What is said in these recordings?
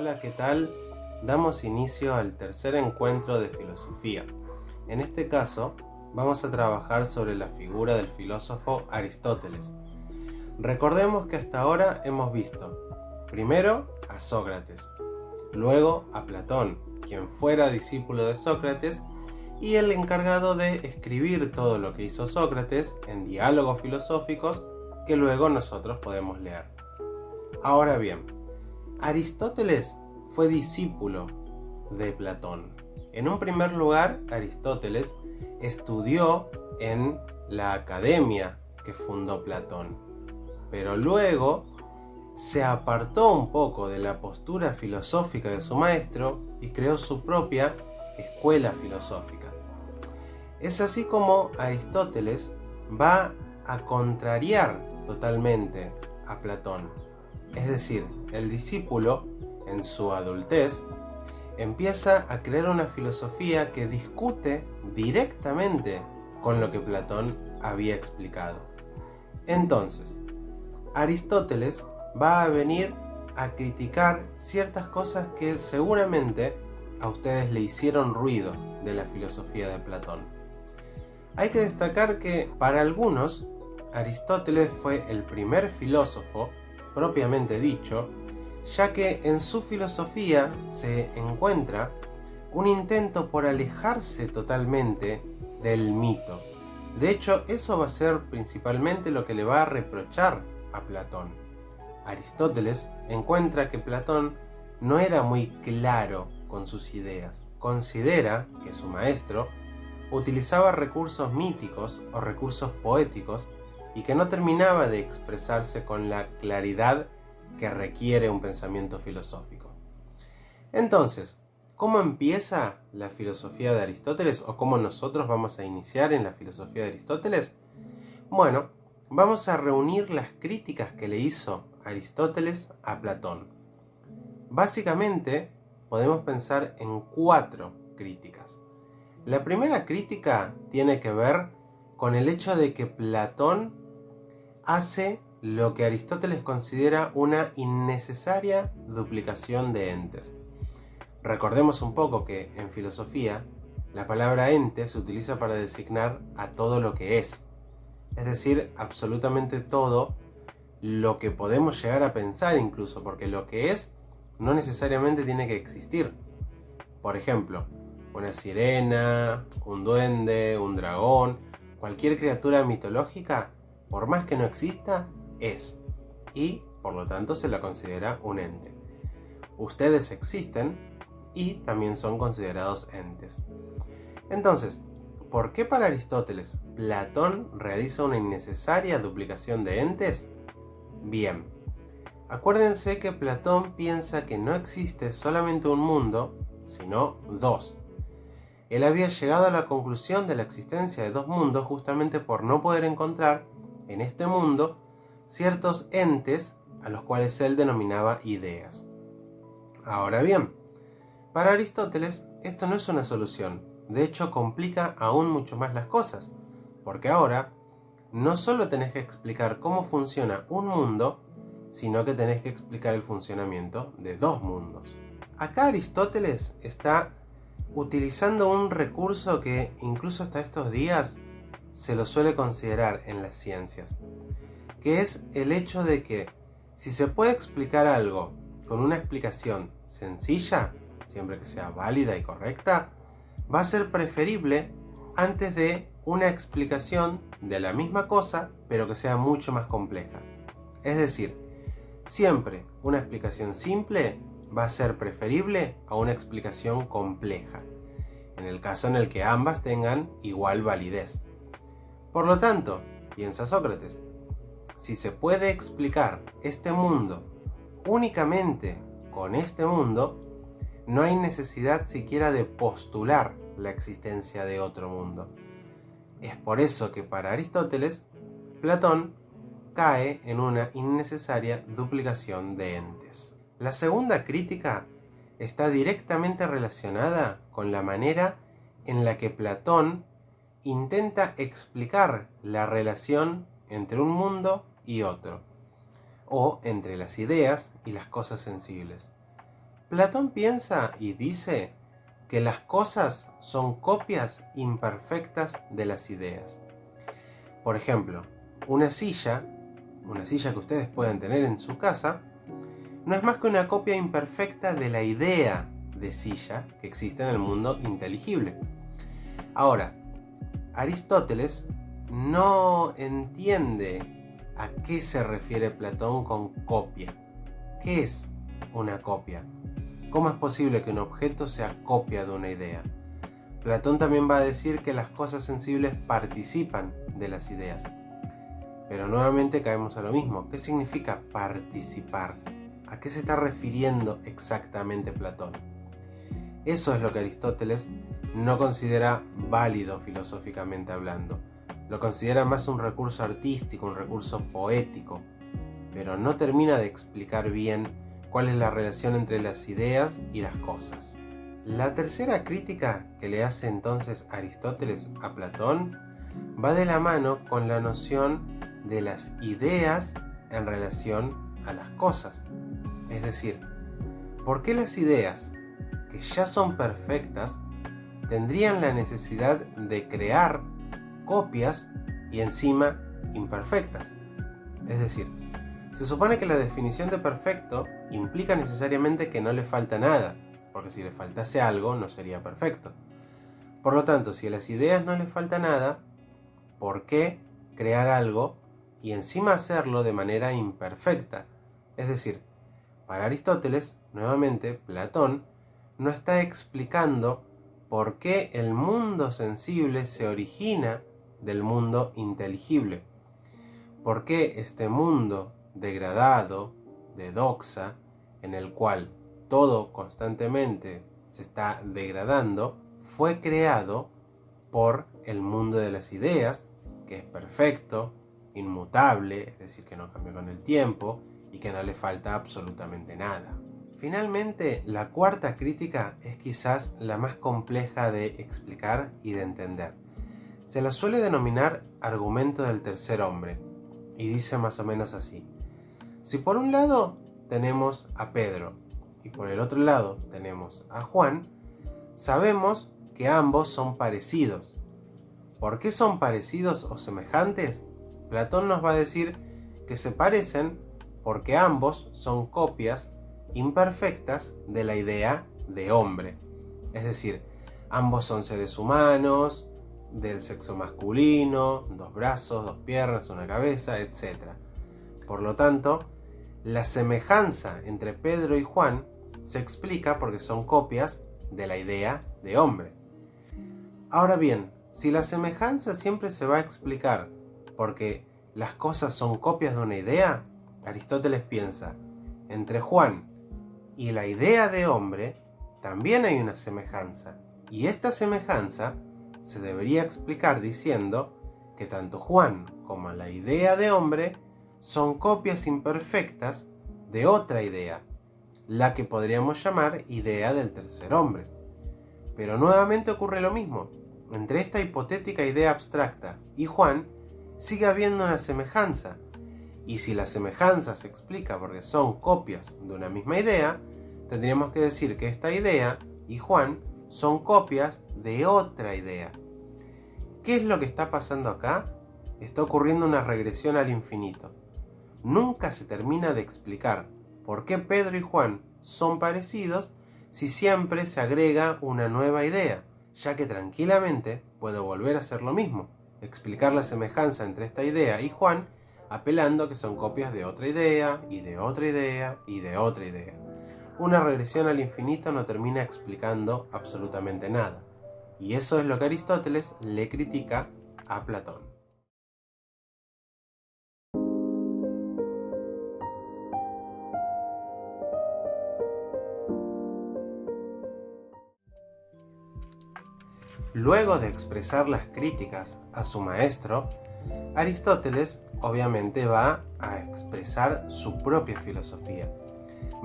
Hola, ¿qué tal? Damos inicio al tercer encuentro de filosofía. En este caso, vamos a trabajar sobre la figura del filósofo Aristóteles. Recordemos que hasta ahora hemos visto, primero a Sócrates, luego a Platón, quien fuera discípulo de Sócrates y el encargado de escribir todo lo que hizo Sócrates en diálogos filosóficos que luego nosotros podemos leer. Ahora bien, Aristóteles fue discípulo de Platón. En un primer lugar, Aristóteles estudió en la academia que fundó Platón, pero luego se apartó un poco de la postura filosófica de su maestro y creó su propia escuela filosófica. Es así como Aristóteles va a contrariar totalmente a Platón. Es decir, el discípulo, en su adultez, empieza a crear una filosofía que discute directamente con lo que Platón había explicado. Entonces, Aristóteles va a venir a criticar ciertas cosas que seguramente a ustedes le hicieron ruido de la filosofía de Platón. Hay que destacar que para algunos, Aristóteles fue el primer filósofo propiamente dicho, ya que en su filosofía se encuentra un intento por alejarse totalmente del mito. De hecho, eso va a ser principalmente lo que le va a reprochar a Platón. Aristóteles encuentra que Platón no era muy claro con sus ideas. Considera que su maestro utilizaba recursos míticos o recursos poéticos y que no terminaba de expresarse con la claridad que requiere un pensamiento filosófico. Entonces, ¿cómo empieza la filosofía de Aristóteles o cómo nosotros vamos a iniciar en la filosofía de Aristóteles? Bueno, vamos a reunir las críticas que le hizo Aristóteles a Platón. Básicamente, podemos pensar en 4 críticas. La primera crítica tiene que ver con el hecho de que Platón hace lo que Aristóteles considera una innecesaria duplicación de entes. Recordemos un poco que en filosofía la palabra ente se utiliza para designar a todo lo que es decir, absolutamente todo lo que podemos llegar a pensar incluso, porque lo que es no necesariamente tiene que existir. Por ejemplo, una sirena, un duende, un dragón, cualquier criatura mitológica, por más que no exista, es, y por lo tanto se la considera un ente. Ustedes existen y también son considerados entes. Entonces, ¿por qué para Aristóteles Platón realiza una innecesaria duplicación de entes? Bien, acuérdense que Platón piensa que no existe solamente un mundo, sino 2. Él había llegado a la conclusión de la existencia de 2 mundos justamente por no poder encontrar en este mundo ciertos entes a los cuales él denominaba ideas. Ahora bien, para Aristóteles esto no es una solución, de hecho complica aún mucho más las cosas, porque ahora no solo tenés que explicar cómo funciona un mundo, sino que tenés que explicar el funcionamiento de 2 mundos. Acá Aristóteles está utilizando un recurso que incluso hasta estos días se lo suele considerar en las ciencias, que es el hecho de que si se puede explicar algo con una explicación sencilla, siempre que sea válida y correcta, va a ser preferible antes de una explicación de la misma cosa, pero que sea mucho más compleja. Es decir, siempre una explicación simple va a ser preferible a una explicación compleja, en el caso en el que ambas tengan igual validez. Por lo tanto, piensa Sócrates, si se puede explicar este mundo únicamente con este mundo, no hay necesidad siquiera de postular la existencia de otro mundo. Es por eso que para Aristóteles, Platón cae en una innecesaria duplicación de entes. La segunda crítica está directamente relacionada con la manera en la que Platón intenta explicar la relación entre un mundo y otro, o entre las ideas y las cosas sensibles. Platón piensa y dice que las cosas son copias imperfectas de las ideas. Por ejemplo, una silla que ustedes pueden tener en su casa, no es más que una copia imperfecta de la idea de silla que existe en el mundo inteligible. Ahora, Aristóteles no entiende a qué se refiere Platón con copia. ¿Qué es una copia? ¿Cómo es posible que un objeto sea copia de una idea? Platón también va a decir que las cosas sensibles participan de las ideas. Pero nuevamente caemos a lo mismo. ¿Qué significa participar? ¿A qué se está refiriendo exactamente Platón? Eso es lo que Aristóteles no considera válido filosóficamente hablando. Lo considera más un recurso artístico, un recurso poético, pero no termina de explicar bien cuál es la relación entre las ideas y las cosas. La tercera crítica que le hace entonces Aristóteles a Platón va de la mano con la noción de las ideas en relación a las cosas. Es decir, ¿por qué las ideas, que ya son perfectas, tendrían la necesidad de crear copias y encima imperfectas? Es decir, se supone que la definición de perfecto implica necesariamente que no le falta nada, porque si le faltase algo no sería perfecto. Por lo tanto, si a las ideas no les falta nada, ¿por qué crear algo y encima hacerlo de manera imperfecta? Es decir, para Aristóteles, nuevamente, Platón no está explicando por qué el mundo sensible se origina del mundo inteligible. ¿Por qué este mundo degradado, de doxa, en el cual todo constantemente se está degradando, fue creado por el mundo de las ideas, que es perfecto, inmutable, es decir, que no cambia con el tiempo y que no le falta absolutamente nada? Finalmente, la cuarta crítica es quizás la más compleja de explicar y de entender. Se la suele denominar argumento del tercer hombre, y dice más o menos así: si por un lado tenemos a Pedro y por el otro lado tenemos a Juan, sabemos que ambos son parecidos. ¿Por qué son parecidos o semejantes? Platón nos va a decir que se parecen porque ambos son copias imperfectas de la idea de hombre. Es decir, ambos son seres humanos, del sexo masculino, 2 brazos, 2 piernas, una cabeza, etc. Por lo tanto, la semejanza entre Pedro y Juan se explica porque son copias de la idea de hombre. Ahora bien, si la semejanza siempre se va a explicar porque las cosas son copias de una idea, Aristóteles piensa, entre Juan y la idea de hombre también hay una semejanza, y esta semejanza se debería explicar diciendo que tanto Juan como la idea de hombre son copias imperfectas de otra idea, la que podríamos llamar idea del tercer hombre. Pero nuevamente ocurre lo mismo. Entre esta hipotética idea abstracta y Juan sigue habiendo una semejanza, y si la semejanza se explica porque son copias de una misma idea, tendríamos que decir que esta idea y Juan son copias de otra idea. ¿Qué es lo que está pasando acá? Está ocurriendo una regresión al infinito. Nunca se termina de explicar por qué Pedro y Juan son parecidos si siempre se agrega una nueva idea, ya que tranquilamente puedo volver a hacer lo mismo, explicar la semejanza entre esta idea y Juan, apelando a que son copias de otra idea, y de otra idea, y de otra idea. Una regresión al infinito no termina explicando absolutamente nada, y eso es lo que Aristóteles le critica a Platón. Luego de expresar las críticas a su maestro, Aristóteles obviamente va a expresar su propia filosofía.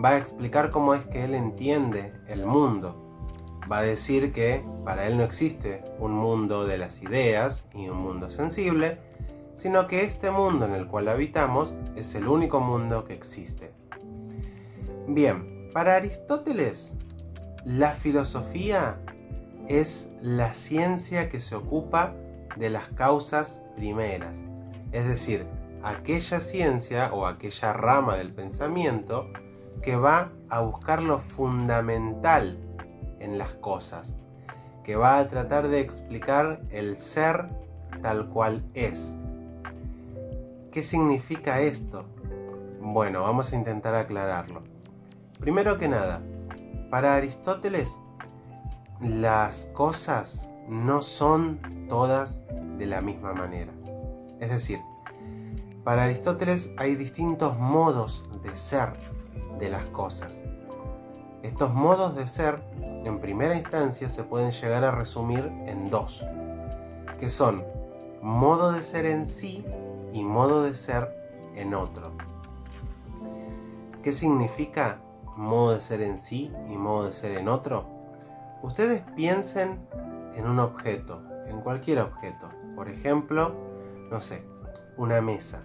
Va a explicar cómo es que él entiende el mundo. Va a decir que para él no existe un mundo de las ideas y un mundo sensible, sino que este mundo en el cual habitamos es el único mundo que existe. Bien, Para Aristóteles, la filosofía es la ciencia que se ocupa de las causas primeras, es decir, aquella ciencia o aquella rama del pensamiento que va a buscar lo fundamental en las cosas, que va a tratar de explicar el ser tal cual es. ¿Qué significa esto? Bueno, vamos a intentar aclararlo. Primero que nada, para Aristóteles, las cosas no son todas de la misma manera. Es decir, para Aristóteles hay distintos modos de ser de las cosas. Estos modos de ser, en primera instancia, se pueden llegar a resumir en dos, que son modo de ser en sí y modo de ser en otro. ¿Qué significa modo de ser en sí y modo de ser en otro? Ustedes piensen en un objeto, en cualquier objeto. Por ejemplo, no sé, una mesa.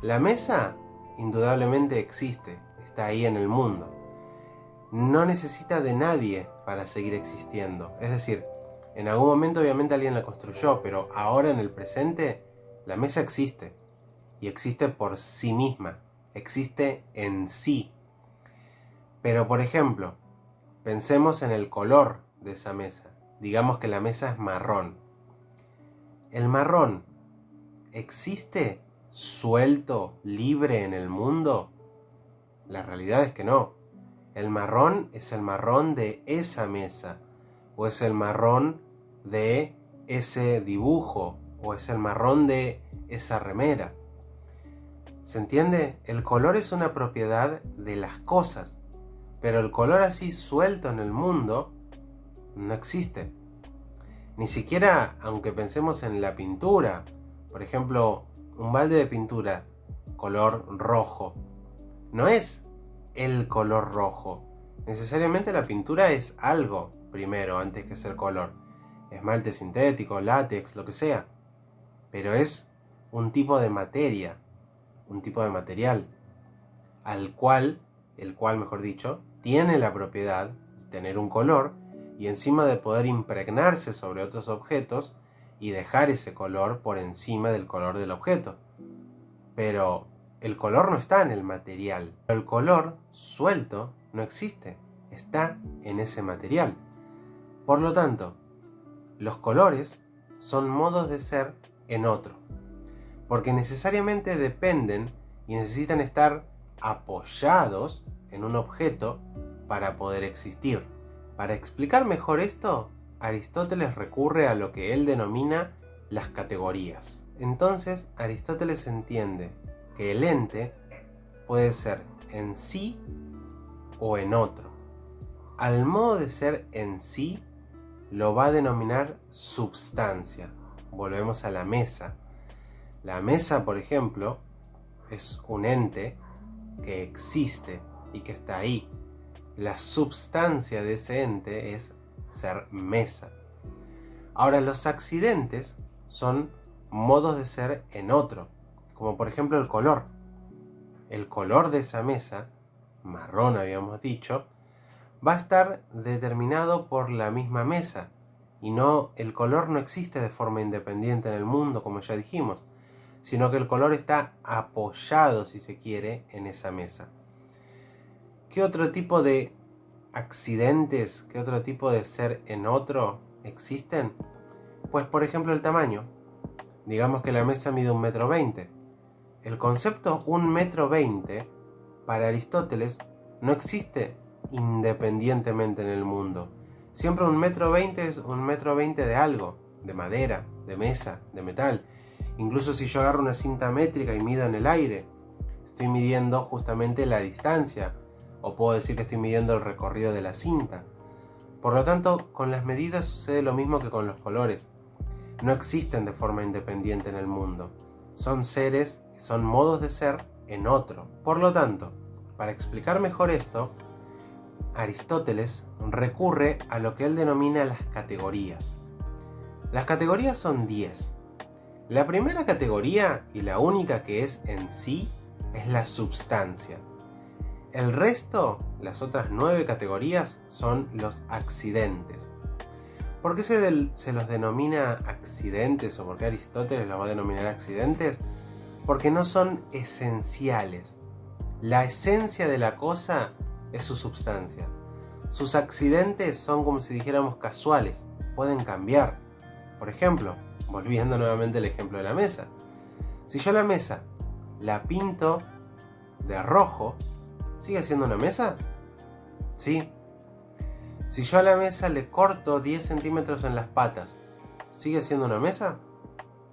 La mesa indudablemente existe, está ahí en el mundo. No necesita de nadie para seguir existiendo. Es decir, en algún momento obviamente alguien la construyó, pero ahora en el presente la mesa existe. Y existe por sí misma, existe en sí. Pero por ejemplo, pensemos en el color de esa mesa. Digamos que la mesa es marrón. ¿El marrón existe suelto, libre en el mundo? La realidad es que no. El marrón es el marrón de esa mesa, o es el marrón de ese dibujo, o es el marrón de esa remera. ¿Se entiende? El color es una propiedad de las cosas, pero el color así suelto en el mundo no existe. Ni siquiera, aunque pensemos en la pintura, por ejemplo, un balde de pintura color rojo, no es el color rojo. Necesariamente la pintura es algo primero antes que ser color. Esmalte sintético, látex, lo que sea. Pero es un tipo de materia, un tipo de material, el cual mejor dicho, tiene la propiedad de tener un color y encima de poder impregnarse sobre otros objetos y dejar ese color por encima del color del objeto. Pero el color no está en el material. El color suelto no existe, está en ese material. Por lo tanto, los colores son modos de ser en otro, porque necesariamente dependen y necesitan estar apoyados en un objeto para poder existir. Para explicar mejor esto, Aristóteles recurre a lo que él denomina las categorías. Entonces, Aristóteles entiende que el ente puede ser en sí o en otro. Al modo de ser en sí lo va a denominar substancia. Volvemos a la mesa. La mesa, por ejemplo, es un ente que existe y que está ahí. La substancia de ese ente es ser mesa. Ahora, los accidentes son modos de ser en otro, como por ejemplo el color. El color de esa mesa, marrón habíamos dicho, va a estar determinado por la misma mesa, y no, el color no existe de forma independiente en el mundo, como ya dijimos, sino que el color está apoyado, si se quiere, en esa mesa. ¿Qué otro tipo de accidentes, qué otro tipo de ser en otro existen? Pues por ejemplo el tamaño. Digamos que la mesa mide 1,20 m. El concepto 1,20 m para Aristóteles no existe independientemente en el mundo. Siempre 1,20 m es 1,20 m de algo, de madera, de mesa, de metal. Incluso si yo agarro una cinta métrica y mido en el aire, estoy midiendo justamente la distancia, o puedo decir que estoy midiendo el recorrido de la cinta. Por lo tanto, con las medidas sucede lo mismo que con los colores. No existen de forma independiente en el mundo. Son seres, son modos de ser en otro. Por lo tanto, para explicar mejor esto, Aristóteles recurre a lo que él denomina las categorías. Las categorías son 10. La primera categoría, y la única que es en sí, es la substancia. El resto, las otras 9 categorías, son los accidentes. ¿Por qué se los denomina accidentes o por qué Aristóteles los va a denominar accidentes? Porque no son esenciales. La esencia de la cosa es su substancia. Sus accidentes son como si dijéramos casuales, pueden cambiar. Por ejemplo, volviendo nuevamente al ejemplo de la mesa. Si yo la mesa la pinto de rojo, ¿sigue siendo una mesa? Sí. Si yo a la mesa le corto 10 centímetros en las patas, ¿sigue siendo una mesa?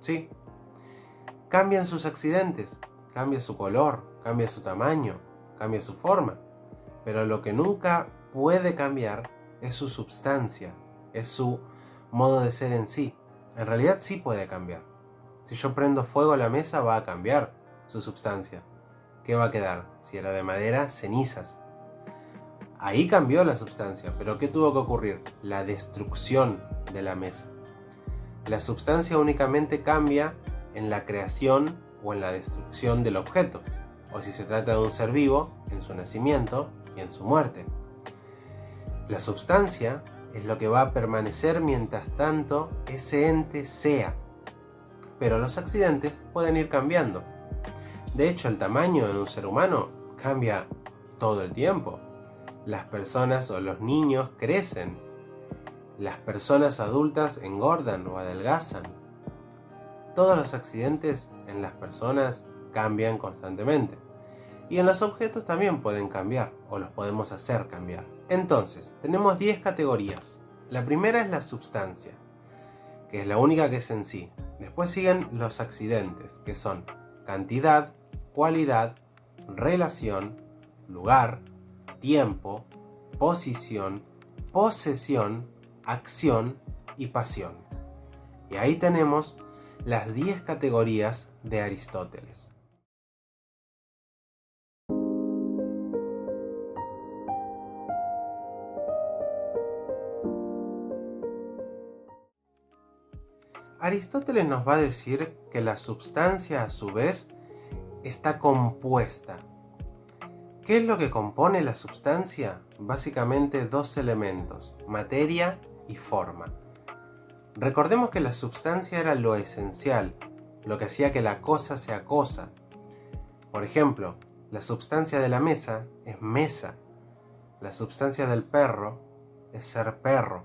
Sí. Cambian sus accidentes, cambia su color, cambia su tamaño, cambia su forma. Pero lo que nunca puede cambiar es su substancia, es su modo de ser en sí. En realidad sí puede cambiar. Si yo prendo fuego a la mesa va a cambiar su substancia. ¿Qué va a quedar? Si era de madera, cenizas. Ahí cambió la substancia, pero ¿qué tuvo que ocurrir? La destrucción de la mesa. La substancia únicamente cambia en la creación o en la destrucción del objeto, o si se trata de un ser vivo, en su nacimiento y en su muerte. La substancia es lo que va a permanecer mientras tanto ese ente sea, pero los accidentes pueden ir cambiando. De hecho, el tamaño de un ser humano cambia todo el tiempo. Las personas o los niños crecen. Las personas adultas engordan o adelgazan. Todos los accidentes en las personas cambian constantemente. Y en los objetos también pueden cambiar o los podemos hacer cambiar. Entonces, tenemos 10 categorías. La primera es la substancia, que es la única que es en sí. Después siguen los accidentes, que son cantidad, cualidad, relación, lugar, tiempo, posición, posesión, acción y pasión. Y ahí tenemos las 10 categorías de Aristóteles. Aristóteles nos va a decir que la substancia a su vez está compuesta. ¿Qué es lo que compone la substancia? Básicamente 2 elementos, materia y forma. Recordemos que la substancia era lo esencial, lo que hacía que la cosa sea cosa. Por ejemplo, la substancia de la mesa es mesa. La substancia del perro es ser perro.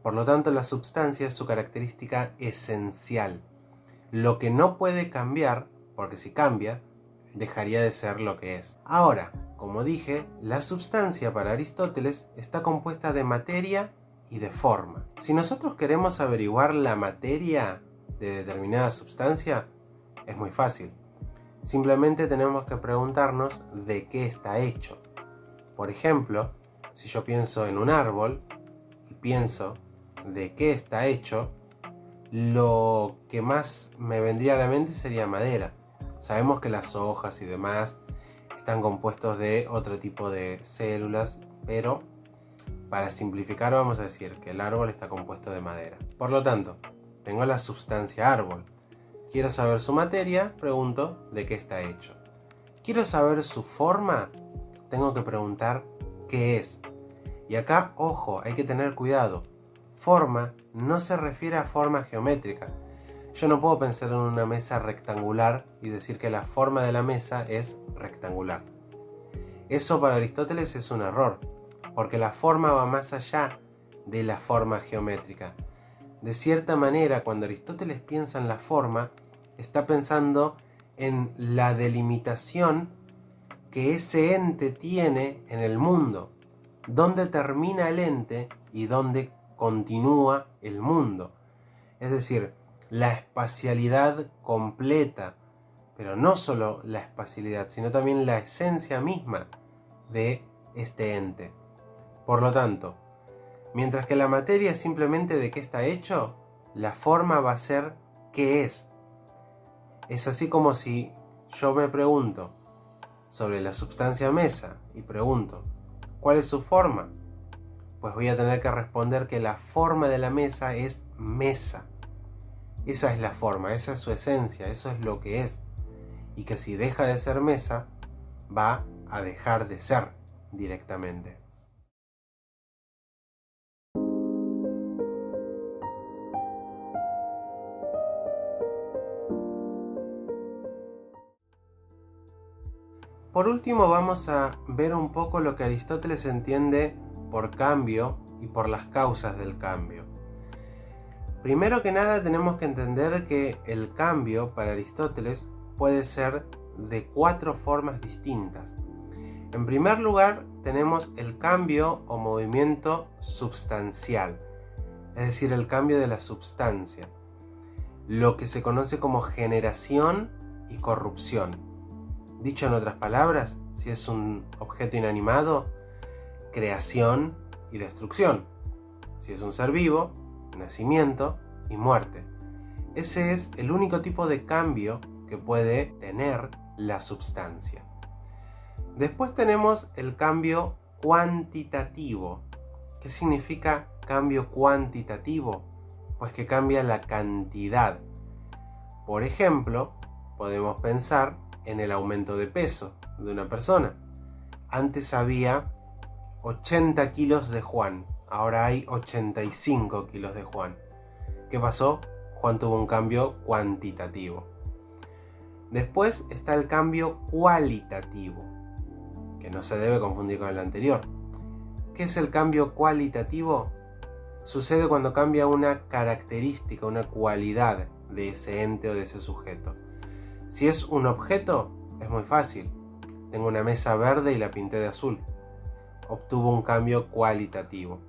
Por lo tanto, la substancia es su característica esencial. Lo que no puede cambiar, porque si cambia, dejaría de ser lo que es. Ahora, como dije, la substancia para Aristóteles está compuesta de materia y de forma. Si nosotros queremos averiguar la materia de determinada substancia, es muy fácil. Simplemente tenemos que preguntarnos de qué está hecho. Por ejemplo, si yo pienso en un árbol y pienso de qué está hecho, lo que más me vendría a la mente sería madera. Sabemos que las hojas y demás están compuestos de otro tipo de células, pero para simplificar vamos a decir que el árbol está compuesto de madera. Por lo tanto, tengo la substancia árbol. Quiero saber su materia, pregunto de qué está hecho. Quiero saber su forma, tengo que preguntar qué es. Y acá, ojo, hay que tener cuidado. Forma no se refiere a forma geométrica. Yo no puedo pensar en una mesa rectangular y decir que la forma de la mesa es rectangular. Eso para Aristóteles es un error, porque la forma va más allá de la forma geométrica. De cierta manera, cuando Aristóteles piensa en la forma, está pensando en la delimitación que ese ente tiene en el mundo, dónde termina el ente y dónde continúa el mundo. Es decir, la espacialidad completa, pero no solo la espacialidad, sino también la esencia misma de este ente. Por lo tanto, mientras que la materia es simplemente de qué está hecho, la forma va a ser qué es. Es así como si yo me pregunto sobre la substancia mesa y pregunto, ¿cuál es su forma? Pues voy a tener que responder que la forma de la mesa es mesa. Esa es la forma, esa es su esencia, eso es lo que es. Y que si deja de ser mesa, va a dejar de ser directamente. Por último, vamos a ver un poco lo que Aristóteles entiende por cambio y por las causas del cambio. Primero que nada, tenemos que entender que el cambio para Aristóteles puede ser de 4 formas distintas. En primer lugar, tenemos el cambio o movimiento substancial, es decir, el cambio de la substancia, lo que se conoce como generación y corrupción. Dicho en otras palabras, si es un objeto inanimado, creación y destrucción. Si es un ser vivo, nacimiento y muerte. Ese es el único tipo de cambio que puede tener la substancia. Después tenemos el cambio cuantitativo. ¿Qué significa cambio cuantitativo? Pues que cambia la cantidad. Por ejemplo, podemos pensar en el aumento de peso de una persona. Antes había 80 kilos de Juan, ahora hay 85 kilos de Juan. ¿Qué pasó? Juan tuvo un cambio cuantitativo. Después está el cambio cualitativo, que no se debe confundir con el anterior. ¿Qué es el cambio cualitativo? Sucede cuando cambia una característica, una cualidad de ese ente o de ese sujeto. Si es un objeto, es muy fácil. Tengo una mesa verde y la pinté de azul. Obtuvo un cambio cualitativo.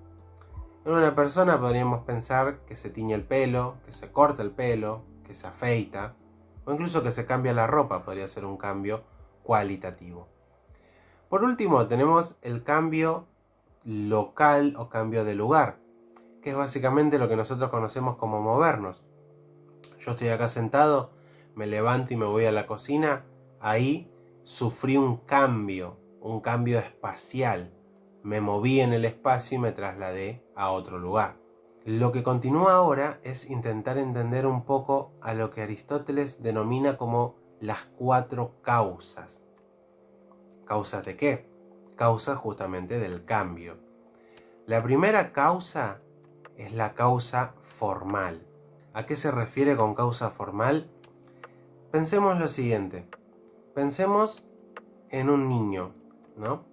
En una persona podríamos pensar que se tiñe el pelo, que se corta el pelo, que se afeita, o incluso que se cambia la ropa, podría ser un cambio cualitativo. Por último, tenemos el cambio local o cambio de lugar, que es básicamente lo que nosotros conocemos como movernos. Yo estoy acá sentado, me levanto y me voy a la cocina, ahí sufrí un cambio espacial. Me moví en el espacio y me trasladé a otro lugar. Lo que continúa ahora es intentar entender un poco a lo que Aristóteles denomina como las 4 causas. ¿Causas de qué? Causas justamente del cambio. La primera causa es la causa formal. ¿A qué se refiere con causa formal? Pensemos lo siguiente. Pensemos en un niño, ¿no?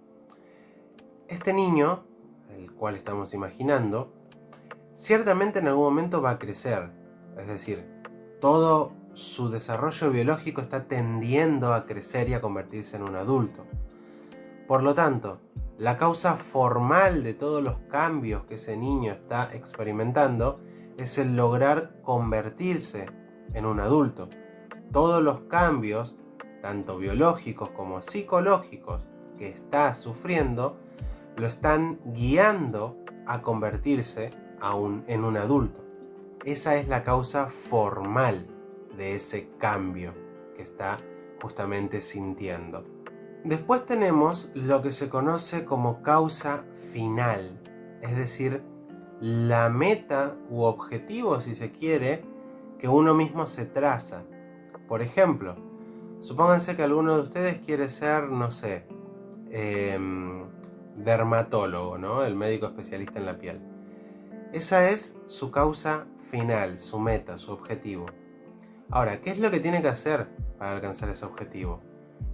Este niño, el cual estamos imaginando, ciertamente en algún momento va a crecer. Es decir, todo su desarrollo biológico está tendiendo a crecer y a convertirse en un adulto. Por lo tanto, la causa formal de todos los cambios que ese niño está experimentando es el lograr convertirse en un adulto. Todos los cambios, tanto biológicos como psicológicos, que está sufriendo, lo están guiando a convertirse en un adulto. Esa es la causa formal de ese cambio que está justamente sintiendo. Después tenemos lo que se conoce como causa final, es decir, la meta u objetivo, si se quiere, que uno mismo se traza. Por ejemplo, supónganse que alguno de ustedes quiere ser, no sé, dermatólogo, ¿no? El médico especialista en la piel. Esa es su causa final, su meta, su objetivo. Ahora, ¿qué es lo que tiene que hacer para alcanzar ese objetivo?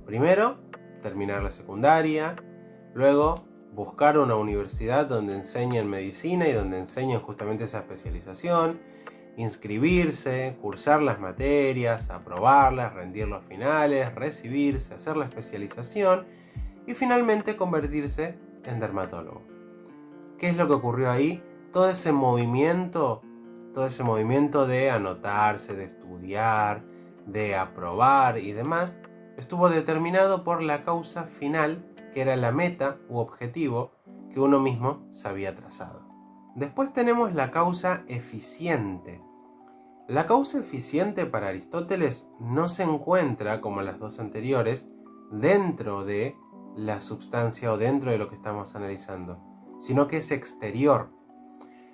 Primero, terminar la secundaria, luego buscar una universidad donde enseñen medicina y donde enseñen justamente esa especialización, inscribirse, cursar las materias, aprobarlas, rendir los finales, recibirse, hacer la especialización y finalmente convertirse en dermatólogo. ¿Qué es lo que ocurrió ahí? Todo ese movimiento de anotarse, de estudiar, de aprobar y demás, estuvo determinado por la causa final, que era la meta u objetivo que uno mismo se había trazado. Después tenemos la causa eficiente. La causa eficiente para Aristóteles no se encuentra, como las dos anteriores, dentro de la substancia o dentro de lo que estamos analizando, sino que es exterior.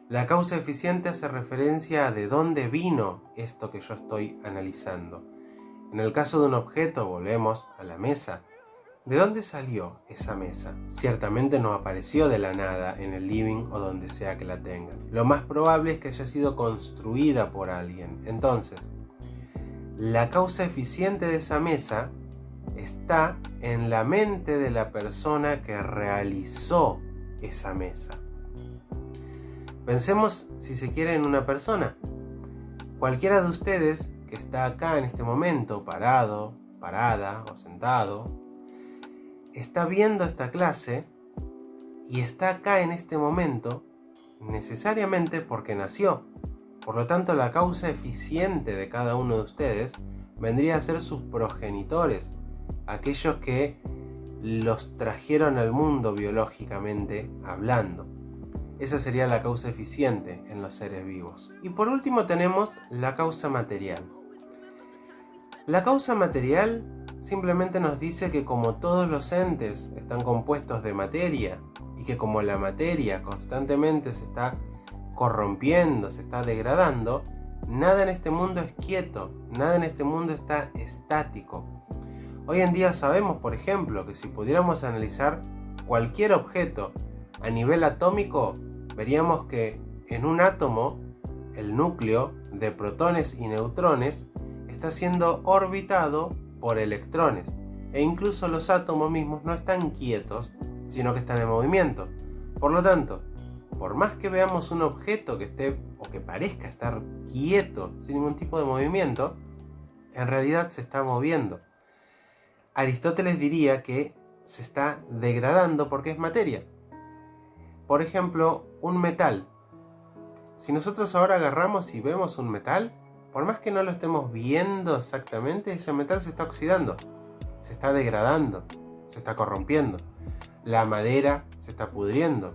La causa eficiente hace referencia a de dónde vino esto que yo estoy analizando. En el caso de un objeto, volvemos a la mesa. ¿De dónde salió esa mesa? Ciertamente no apareció de la nada en el living o donde sea que la tengan. Lo más probable es que haya sido construida por alguien. Entonces, la causa eficiente de esa mesa está en la mente de la persona que realizó esa mesa. Pensemos, si se quiere, en una persona. Cualquiera de ustedes que está acá en este momento, parado, parada o sentado, está viendo esta clase y está acá en este momento necesariamente porque nació. Por lo tanto, la causa eficiente de cada uno de ustedes vendría a ser sus progenitores, aquellos que los trajeron al mundo biológicamente hablando. Esa sería la causa eficiente en los seres vivos. Y por último tenemos la causa material. La causa material simplemente nos dice que como todos los entes están compuestos de materia y que como la materia constantemente se está corrompiendo, se está degradando, nada en este mundo es quieto, nada en este mundo está estático. Hoy en día sabemos, por ejemplo, que si pudiéramos analizar cualquier objeto a nivel atómico, veríamos que en un átomo, el núcleo de protones y neutrones está siendo orbitado por electrones, e incluso los átomos mismos no están quietos, sino que están en movimiento. Por lo tanto, por más que veamos un objeto que esté o que parezca estar quieto, sin ningún tipo de movimiento, en realidad se está moviendo. Aristóteles diría que se está degradando porque es materia. Por ejemplo, un metal. Si nosotros ahora agarramos y vemos un metal, por más que no lo estemos viendo exactamente, ese metal se está oxidando, se está degradando, se está corrompiendo. La madera se está pudriendo.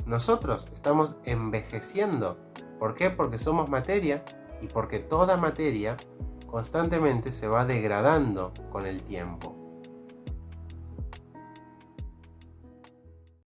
Nosotros estamos envejeciendo. ¿Por qué? Porque somos materia y porque toda materia constantemente se va degradando con el tiempo.